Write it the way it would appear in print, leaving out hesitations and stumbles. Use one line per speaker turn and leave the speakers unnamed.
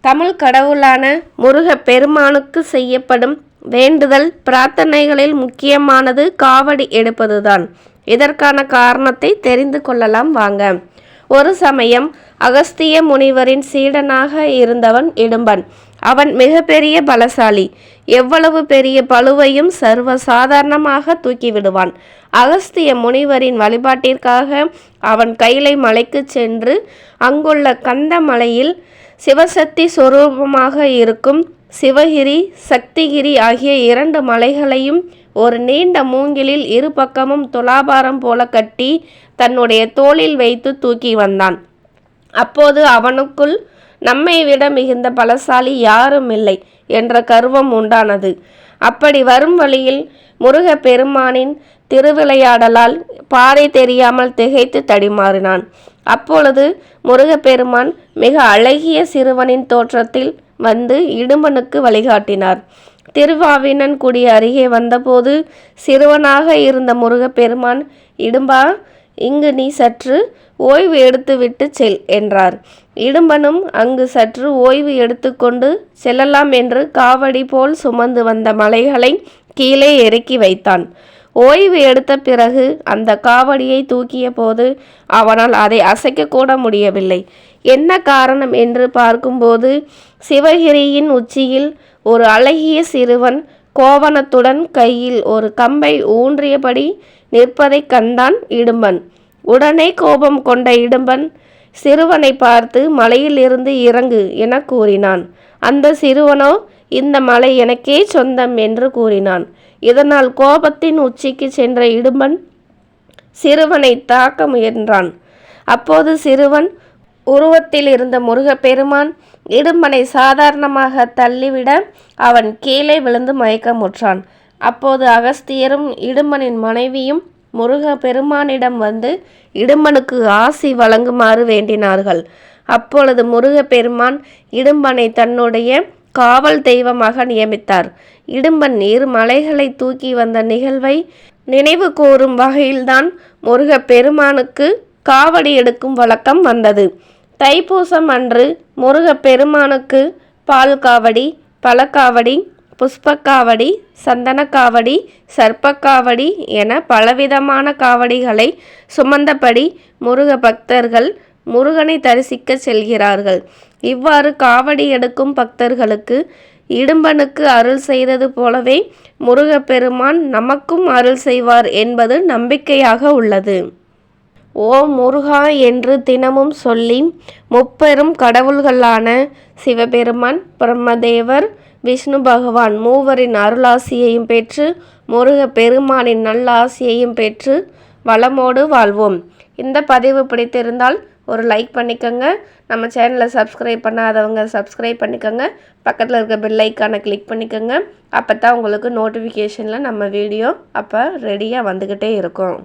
தமிழ் கடவுளான முருகப் பெருமானுக்கு செய்யப்படும் வேண்டுதல் பிரார்த்தனைகளில் முக்கியமானது காவடி எடுப்பதுதான். இதற்கான காரணத்தை தெரிந்து கொள்ளலாம் வாங்க. ஒரு சமயம் அகஸ்திய முனிவரின் சீடனாக இருந்தவன் இடும்பன். அவன் மிகப்பெரிய பலசாலி. எவ்வளவு பெரிய பளுவையும் சர்வ சாதாரணமாக தூக்கிவிடுவான். அகஸ்திய முனிவரின் வழிபாட்டிற்காக அவன் கைலை மலைக்கு சென்று அங்குள்ள கந்த மலையில் சிவசக்தி சொரூபமாக இருக்கும் சிவகிரி சக்திகிரி ஆகிய 2 மலைகளையும் ஒரு நீண்ட மூங்கிலில் இரு பக்கமும் துலாபாரம் போல கட்டி தன்னுடைய தோளில் வைத்து தூக்கி வந்தான். அப்போது அவனுக்குள் நம்மை விட மிகுந்த பலசாலி யாரும் இல்லை என்ற கர்வம் உண்டானது. அப்படி வரும் வழியில் முருகப் பெருமானின் திருவிளையாடலால் பாதை தெரியாமல் திகைத்து தடிமாறினான். அப்பொழுது முருகப்பெருமான் மிக அழகிய சிறுவனின் தோற்றத்தில் வந்து இடும்பனுக்கு வழிகாட்டினார். திருவாவினன்குடி அருகே வந்தபோது சிறுவனாக இருந்த முருகப்பெருமான், இடும்பா, இங்கு நீ சற்று ஓய்வு எடுத்துவிட்டு செல் என்றார். இடும்பனும் அங்கு சற்று ஓய்வு எடுத்துக்கொண்டு செல்லலாம் என்று காவடி போல் சுமந்து வந்த மலைகளை கீழே இறக்கி வைத்தான். ஓய்வு எடுத்த பிறகு அந்த காவடியை தூக்கிய போது அவனால் அதை அசைக்க கூட முடியவில்லை. என்ன காரணம் என்று பார்க்கும்போது சிவகிரியின் உச்சியில் ஒரு அழகிய சிறுவன் கோவணத்துடன் கையில் ஒரு கம்பை ஊன்றியபடி நிற்பதைக் கண்டான் இடும்பன். உடனே கோபம் கொண்ட இடும்பன் சிறுவனை பார்த்து மலையில் இருந்து இறங்கு என கூறினான். அந்த சிறுவனோ இந்த மலை எனக்கே சொந்தம் என்று கூறினான். இதனால் கோபத்தின் உச்சிக்கு சென்ற இடும்பன் சிறுவனை தாக்க முயன்றான். அப்போது சிறுவன் உருவத்தில் இருந்த முருகப்பெருமான் இடும்பனை சாதாரணமாக தள்ளிவிட அவன் கீழே விழுந்து மயக்கமுற்றான். அப்போது அகஸ்தியரும் இடும்பனின் மனைவியும் முருகப்பெருமானிடம் வந்து இடும்பனுக்கு ஆசி வழங்குமாறு வேண்டினார்கள். அப்பொழுது முருகப்பெருமான் இடும்பனை தன்னுடைய காவல் தெய்வமாக நியமித்தார். இடும்பன் 2 மலைகளை தூக்கி வந்த நிகழ்வை நினைவு கூறும் வகையில்தான் முருகப்பெருமானுக்கு காவடி எடுக்கும் வழக்கம் வந்தது. தைப்பூசம் அன்று முருகப்பெருமானுக்கு பால் காவடி, பழக்காவடி, புஷ்பக்காவடி, சந்தனக்காவடி, சர்ப்பக்காவடி என பலவிதமான காவடிகளை சுமந்தபடி முருக பக்தர்கள் முருகனை தரிசிக்க செல்கிறார்கள். இவ்வாறு காவடி எடுக்கும் பக்தர்களுக்கு இடும்பனுக்கு அருள் செய்தது போலவே முருகப்பெருமான் நமக்கும் அருள் செய்வார் என்பது நம்பிக்கையாக உள்ளது. ஓம் முருகா என்று தினமும் சொல்லி முப்பெரும் கடவுள்களான சிவபெருமான், பிரம்மதேவர், விஷ்ணு பகவான் மூவரின் அருளாசியையும் பெற்று முருகப்பெருமானின் நல்லாசியையும் பெற்று வளமோடு வாழ்வோம். இந்த பதிவு பிடித்திருந்தால் ஒரு லைக் பண்ணிக்கோங்க. நம்ம சேனலை சப்ஸ்கிரைப் பண்ணாதவங்க சப்ஸ்கிரைப் பண்ணிக்கோங்க. பக்கத்தில் இருக்க பெல் ஐக்கானை கிளிக் பண்ணிக்கோங்க. அப்போ தான் உங்களுக்கு நோட்டிஃபிகேஷனில் நம்ம வீடியோ அப்போ ரெடியாக வந்துக்கிட்டே இருக்கும்.